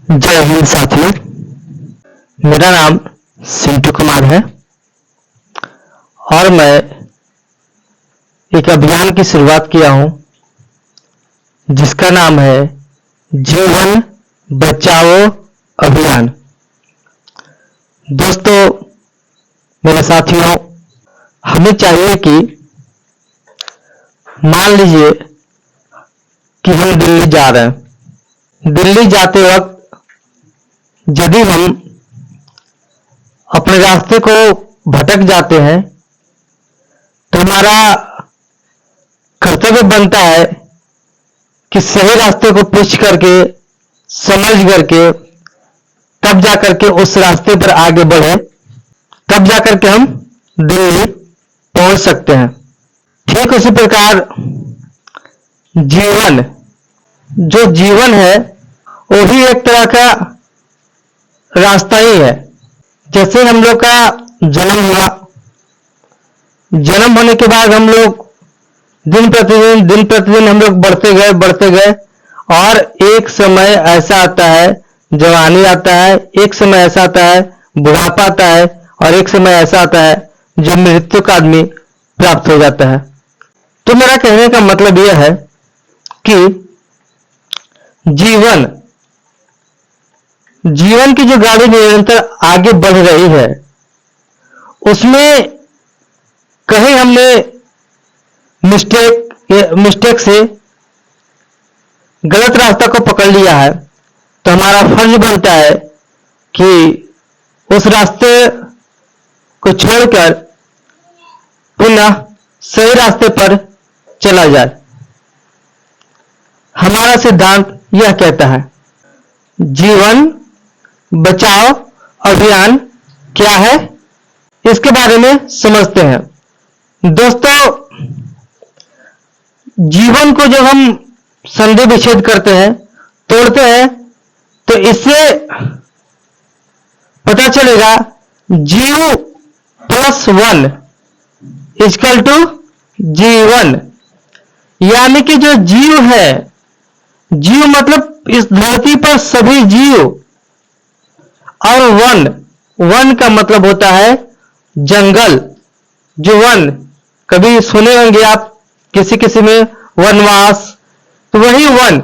जय हिंद साथियों। मेरा नाम सिंटू कुमार है और मैं एक अभियान की शुरुआत किया हूं जिसका नाम है जीवन बचाओ अभियान। दोस्तों, मेरे साथियों, हमें चाहिए कि मान लीजिए कि हम दिल्ली जा रहे हैं। दिल्ली जाते वक्त यदि हम अपने रास्ते को भटक जाते हैं तो हमारा कर्तव्य बनता है कि सही रास्ते को पूछ करके, समझ करके, तब जाकर के उस रास्ते पर आगे बढ़े, तब जाकर के हम दिल्ली पहुंच सकते हैं। ठीक उसी प्रकार जीवन, जो जीवन है वो भी एक तरह का रास्ता ही है। जैसे हम लोग का जन्म हुआ, जन्म होने के बाद हम लोग दिन प्रतिदिन हम लोग बढ़ते गए और एक समय ऐसा आता है, जवानी आता है, एक समय ऐसा आता है, बुढ़ापा आता है और एक समय ऐसा आता है जो मृत्यु का आदमी प्राप्त हो जाता है। तो मेरा कहने का मतलब यह है कि जीवन की जो गाड़ी निरंतर आगे बढ़ रही है उसमें कहीं हमने मिस्टेक से गलत रास्ता को पकड़ लिया है तो हमारा फर्ज बनता है कि उस रास्ते को छोड़कर पुनः सही रास्ते पर चला जाए। हमारा सिद्धांत यह कहता है, जीवन बचाओ अभियान क्या है, इसके बारे में समझते हैं। दोस्तों, जीवन को जब हम संधि विच्छेद करते हैं, तोड़ते हैं, तो इससे पता चलेगा जीव प्लस वन इक्वल टू जीवन। यानी कि जो जीव है, जीव मतलब इस धरती पर सभी जीव, और वन का मतलब होता है जंगल। जो वन, कभी सुने होंगे आप किसी में वनवास, तो वही वन।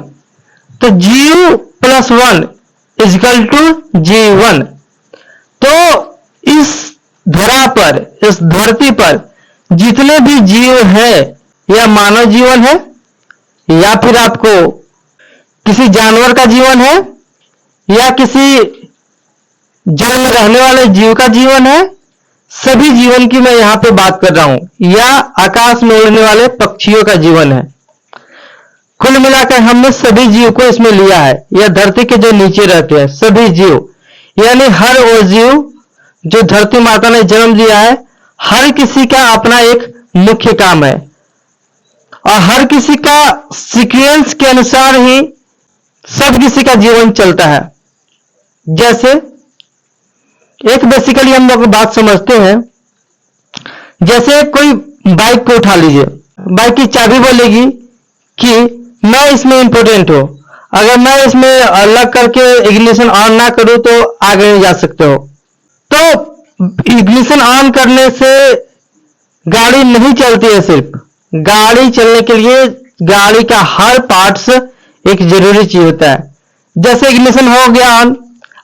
तो जीव प्लस वन इक्वल टू जीवन। तो इस धरा पर, इस धरती पर जितने भी जीव है, यह मानव जीवन है या फिर आपको किसी जानवर का जीवन है या किसी जल में रहने वाले जीव का जीवन है, सभी जीवन की मैं यहां पे बात कर रहा हूं, या आकाश में उड़ने वाले पक्षियों का जीवन है। कुल मिलाकर हमने सभी जीव को इसमें लिया है, या धरती के जो नीचे रहते हैं सभी जीव, यानी हर वो जीव जो धरती माता ने जन्म दिया है, हर किसी का अपना एक मुख्य काम है और हर किसी का सीक्वेंस के अनुसार ही सब किसी का जीवन चलता है। जैसे एक बेसिकली हम लोग बात समझते हैं, जैसे कोई बाइक को उठा लीजिए, बाइक की चाबी बोलेगी कि मैं इसमें इंपोर्टेंट हूं, अगर मैं इसमें लग करके इग्निशन ऑन ना करूं तो आगे नहीं जा सकते हो। तो इग्निशन ऑन करने से गाड़ी नहीं चलती है। सिर्फ गाड़ी चलने के लिए गाड़ी का हर पार्ट्स एक जरूरी चीज होता है। जैसे इग्निशन हो गया ऑन,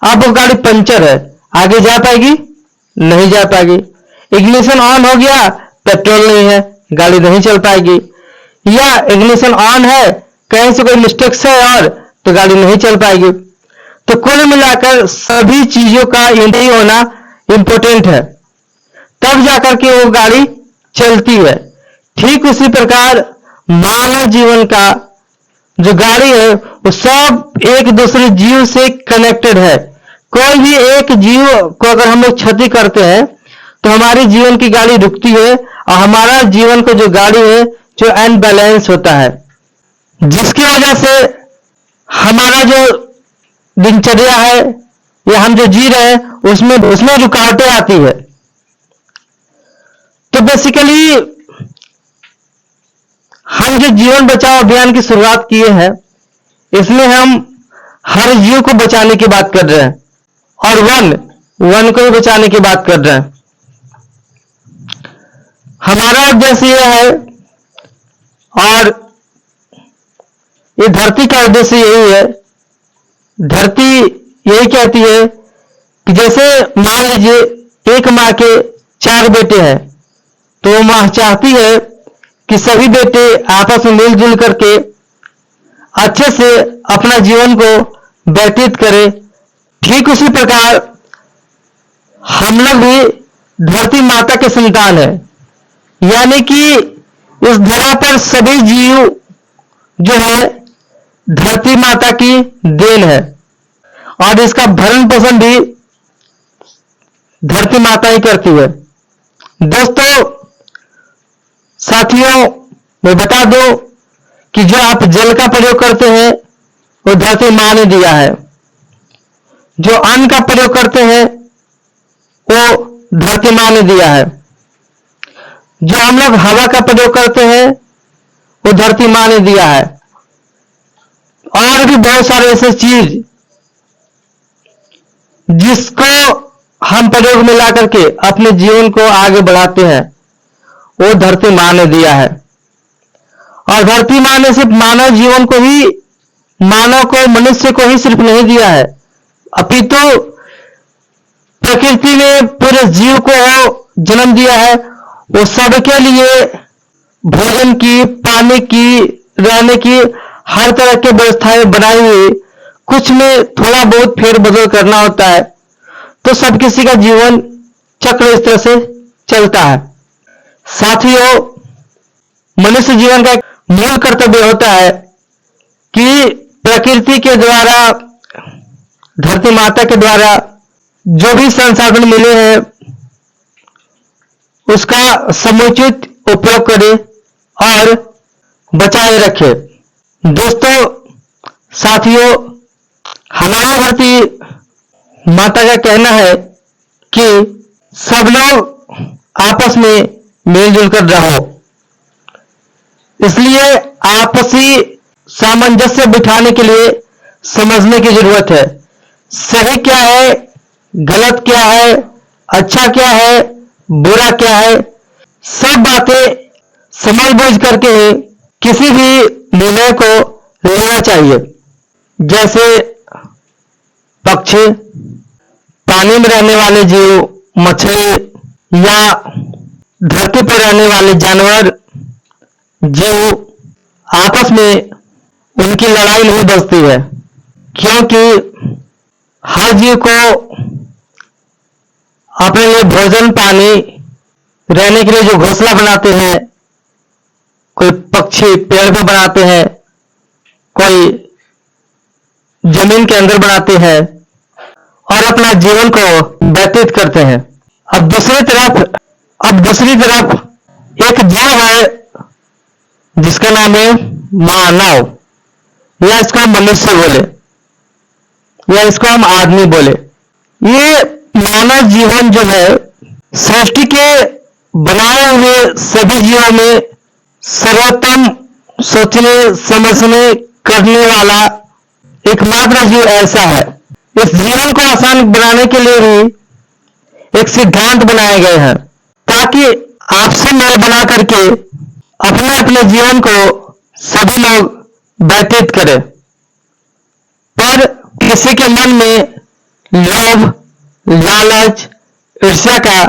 अब वो गाड़ी पंचर है, आगे जा पाएगी? नहीं जा पाएगी। इग्निशन ऑन हो गया, पेट्रोल नहीं है, गाड़ी नहीं चल पाएगी। या इग्निशन ऑन है, कहीं से कोई मिस्टेक है और तो गाड़ी नहीं चल पाएगी। तो कुल मिलाकर सभी चीजों का यही होना इंपॉर्टेंट है, तब जाकर के वो गाड़ी चलती है। ठीक उसी प्रकार मानव जीवन का जो गाड़ी है वो सब एक दूसरे जीव से कनेक्टेड है। कोई भी एक जीव को अगर हम लोग क्षति करते हैं तो हमारी जीवन की गाड़ी रुकती है और हमारा जीवन को जो गाड़ी है जो अनबैलेंस होता है, जिसकी वजह से हमारा जो दिनचर्या है या हम जो जी रहे हैं उसमें रुकावटें आती है। तो बेसिकली हम जो जीवन बचाओ अभियान की शुरुआत किए हैं, इसमें हम हर जीव को बचाने की बात कर रहे हैं, और वन को भी बचाने की बात कर रहे हैं। हमारा उद्देश्य यह है, और ये धरती का उद्देश्य यही है। धरती यही कहती है कि जैसे मान लीजिए एक माँ के 4 बेटे हैं, तो माँ चाहती है कि सभी बेटे आपस में मिलजुल करके अच्छे से अपना जीवन को व्यतीत करें। ठीक उसी प्रकार हम लोग भी धरती माता के संतान है, यानी कि इस धरा पर सभी जीव जो है धरती माता की देन है, और इसका भरण पोषण भी धरती माता ही करती है। दोस्तों, साथियों, मैं बता दूं कि जो आप जल का प्रयोग करते हैं वो धरती माँ ने दिया है। जो अन्न का प्रयोग करते हैं वो धरती माँ ने दिया है। जो हम लोग हवा का प्रयोग करते हैं वो धरती माँ ने दिया है। और भी बहुत सारे ऐसे चीज जिसको हम प्रयोग में ला करके अपने जीवन को आगे बढ़ाते हैं, वो धरती माँ ने दिया है। और धरती माँ ने सिर्फ मानव जीवन को ही, मानव को, मनुष्य को ही सिर्फ नहीं दिया है, अपितु प्रकृति ने पूरे जीव को जन्म दिया है। वो सबके लिए भोजन की, पानी की, रहने की हर तरह की व्यवस्थाएं बनाई हुई। कुछ में थोड़ा बहुत फेरबदल करना होता है, तो सब किसी का जीवन चक्र इस तरह से चलता है। साथियों, मनुष्य जीवन का एक मूल कर्तव्य होता है कि प्रकृति के द्वारा, धरती माता के द्वारा जो भी संसाधन मिले हैं उसका समुचित उपयोग करें और बचाए रखें। दोस्तों, साथियों, हमारी धरती माता का कहना है कि सब लोग आपस में मिलजुल कर रहो। इसलिए आपसी सामंजस्य बिठाने के लिए समझने की जरूरत है। सही क्या है, गलत क्या है, अच्छा क्या है, बुरा क्या है, सब बातें समझ बूझ करके किसी भी निर्णय को लेना चाहिए। जैसे पक्षी, पानी में रहने वाले जीव, मछली या धरती पर रहने वाले जानवर, जीव आपस में उनकी लड़ाई नहीं बचती है, क्योंकि हर जीव को अपने लिए भोजन, पानी, रहने के लिए जो घोंसला बनाते हैं, कोई पक्षी पेड़ पर बनाते हैं, कोई जमीन के अंदर बनाते हैं और अपना जीवन को व्यतीत करते हैं। अब दूसरी तरफ एक जीव है जिसका नाम है मानव, या इसको हम मनुष्य बोले, या इसको हम आदमी बोले। ये मानव जीवन जो है सृष्टि के बनाए हुए सभी जीवों में सर्वोत्तम, सोचने समझने करने वाला एकमात्र जीव ऐसा है। इस जीवन को आसान बनाने के लिए भी एक सिद्धांत बनाए गए हैं, ताकि आपसी मेल बना करके अपने अपने जीवन को सभी लोग व्यतीत करें। पर किसी के मन में लोभ, लालच, ईर्ष्या का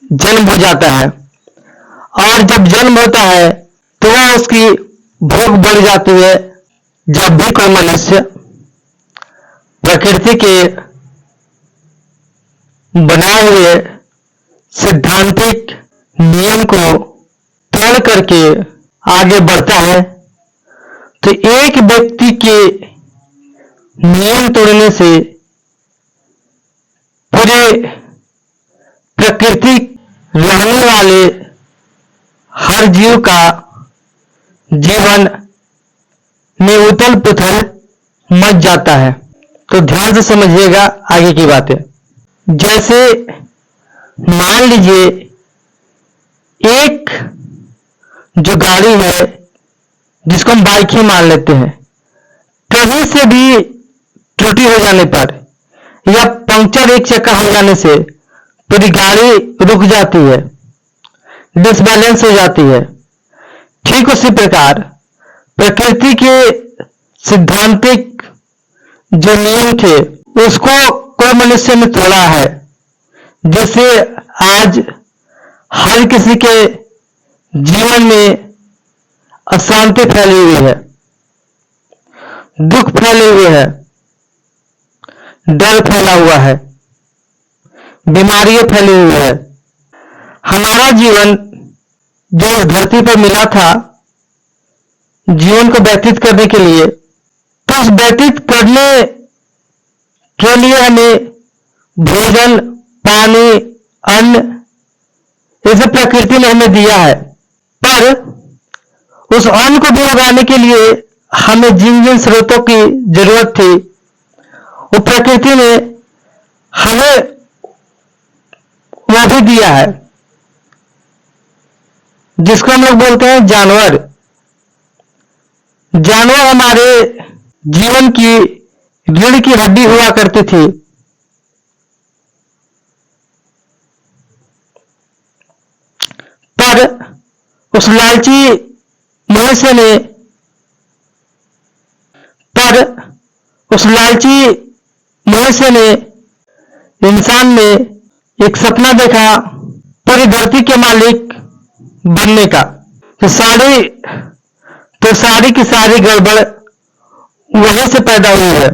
जन्म हो जाता है, और जब जन्म होता है तो वह उसकी भूख बढ़ जाती है। जब भी कोई मनुष्य प्रकृति के बनाए हुए सिद्धांतिक नियम को तोड़ करके आगे बढ़ता है, तो एक व्यक्ति के नियम तोड़ने से पूरे प्रकृति रहने वाले हर जीव का जीवन में उथल पुथल मच जाता है। तो ध्यान से समझिएगा आगे की बातें। जैसे मान लीजिए एक जो गाड़ी है, जिसको हम बाइक ही मान लेते हैं, कहीं से भी त्रुटि हो जाने पर या पंक्चर एक चक्का हो जाने से पूरी गाड़ी रुक जाती है, डिसबैलेंस हो जाती है। ठीक उसी प्रकार प्रकृति के सिद्धांतिक जो नियम थे उसको कोई मनुष्य ने तोड़ा है, जिससे आज हर किसी के जीवन में अशांति फैली हुई है, दुख फैले हुए है, डर फैला हुआ है, बीमारियां फैली हुई है। हमारा जीवन जो इस धरती पर मिला था जीवन को व्यतीत करने के लिए, तो उस व्यतीत करने के लिए हमें भोजन, पानी, अन्न ये सब प्रकृति ने हमें दिया है। पर उस अन्न को भी उगाने के लिए हमें जिन जिन स्रोतों की जरूरत थी वो प्रकृति ने हमें वो भी दिया है, जिसको हम लोग बोलते हैं जानवर। जानवर हमारे जीवन की रीढ़ की हड्डी हुआ करती थी। पर उस लालची मनुष्य ने इंसान ने एक सपना देखा पूरी धरती के मालिक बनने का। तो सारी की सारी गड़बड़ वहीं से पैदा हुई है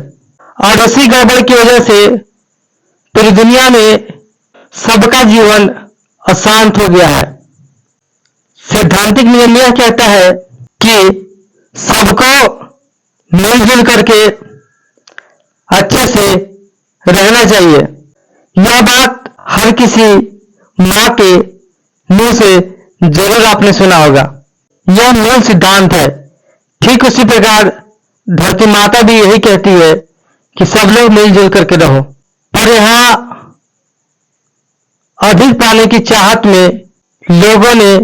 और उसी गड़बड़ की वजह से पूरी दुनिया में सबका जीवन अशांत हो गया है। सैद्धांतिक नियम यह कहता है कि सबको मिलजुल करके अच्छे से रहना चाहिए। यह बात हर किसी मां के मुंह से जरूर आपने सुना होगा। यह मूल सिद्धांत है। ठीक उसी प्रकार धरती माता भी यही कहती है कि सब लोग मिलजुल करके रहो। पर यहां अधिक पाने की चाहत में लोगों ने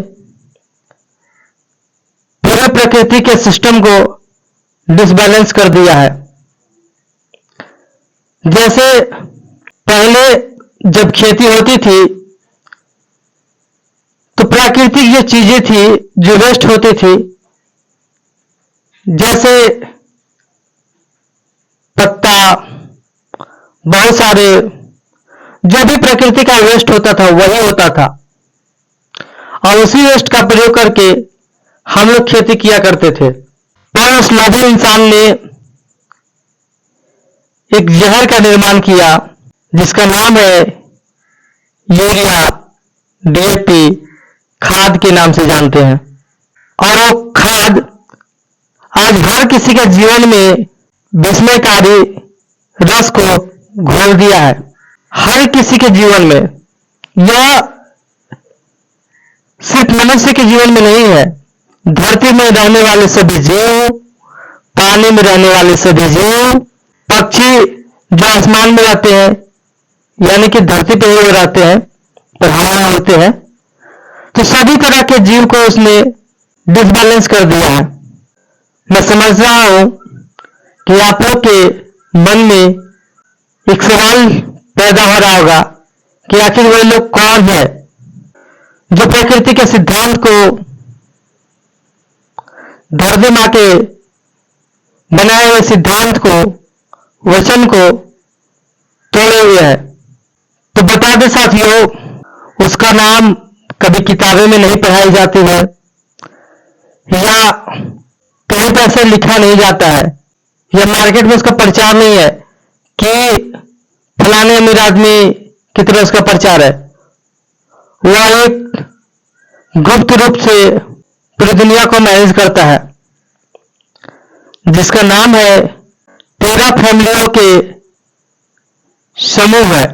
पूरे प्रकृति के सिस्टम को डिसबैलेंस कर दिया है। जैसे पहले जब खेती होती थी तो प्राकृतिक जो चीजें थी जो वेस्ट होती थी, जैसे पत्ता, बहुत सारे जो भी प्रकृति का वेस्ट होता था वही होता था और उसी वेस्ट का प्रयोग करके हम लोग खेती किया करते थे। पर उस लोभी इंसान ने एक जहर का निर्माण किया जिसका नाम है यूरिया, डीएपी, खाद के नाम से जानते हैं। और वो खाद आज हर किसी के जीवन में विस्मयकारी रस को घोल दिया है। हर किसी के जीवन में, यह सिर्फ मनुष्य के जीवन में नहीं है, धरती में रहने वाले सभी जीव, पानी में रहने वाले सभी जीव, पक्षी जो आसमान में रहते हैं यानी कि धरती पे ही रहते हैं पर हवा में उड़ते हैं, तो सभी तरह के जीव को उसने डिसबैलेंस कर दिया है। मैं समझ रहा हूं कि आप लोग के मन में एक सवाल पैदा हो रहा होगा कि आखिर वे लोग कौन है जो प्रकृति के सिद्धांत को, धरती मां के बनाए हुए सिद्धांत को, वचन को तोड़े हुए है। तो बता दें साथियों, उसका नाम कभी किताबें में नहीं पढ़ाई जाती है या कहीं पर ऐसे लिखा नहीं जाता है या मार्केट में उसका प्रचार नहीं है कि फलाने अमीर आदमी की तरह उसका प्रचार है। वह एक गुप्त रूप से पूरी दुनिया को मैनेज करता है जिसका नाम है 13 फैमिलियों के समूह है।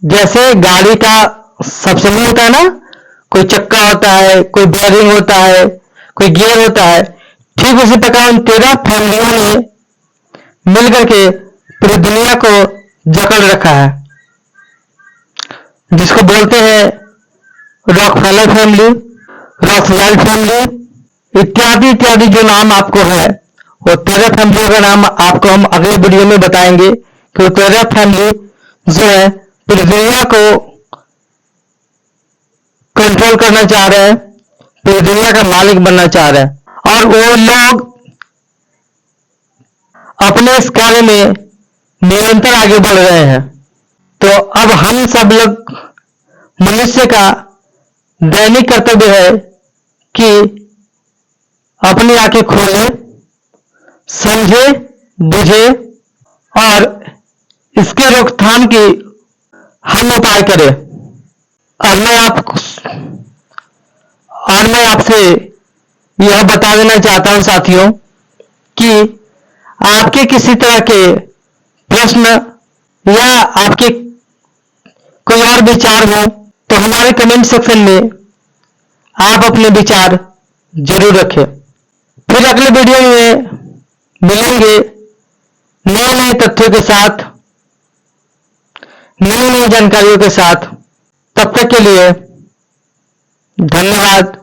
जैसे गाड़ी का सब समूह होता है ना, कोई चक्का होता है, कोई बेयरिंग होता है, कोई गियर होता है, ठीक उसी प्रकार उन 13 फैमिलियों ने मिलकर के पूरी दुनिया को जकड़ रखा है, जिसको बोलते हैं रॉकफेलर फैमिली, रॉकफेलर फैमिली इत्यादि इत्यादि जो नाम आपको है और टेरा फैमिली का नाम आपको हम अगले वीडियो में बताएंगे कि टेरा फैमिली जो है पूरी दुनिया को कंट्रोल करना चाह रहा है, पूरी दुनिया का मालिक बनना चाह रहा है और वो लोग अपने इस कार्य में निरंतर आगे बढ़ रहे हैं। तो अब हम सब लोग मनुष्य का दैनिक कर्तव्य है कि अपनी आंखें खोले, समझे, बुझे और इसके रोकथाम की हम उपाय करें। और मैं आपसे यह बता देना चाहता हूं साथियों कि आपके किसी तरह के प्रश्न या आपके कोई और विचार हो तो हमारे कमेंट सेक्शन में आप अपने विचार जरूर रखें। फिर अगले वीडियो में मिलेंगे नए नए तथ्यों के साथ, नई नई जानकारियों के साथ। तब तक के लिए धन्यवाद।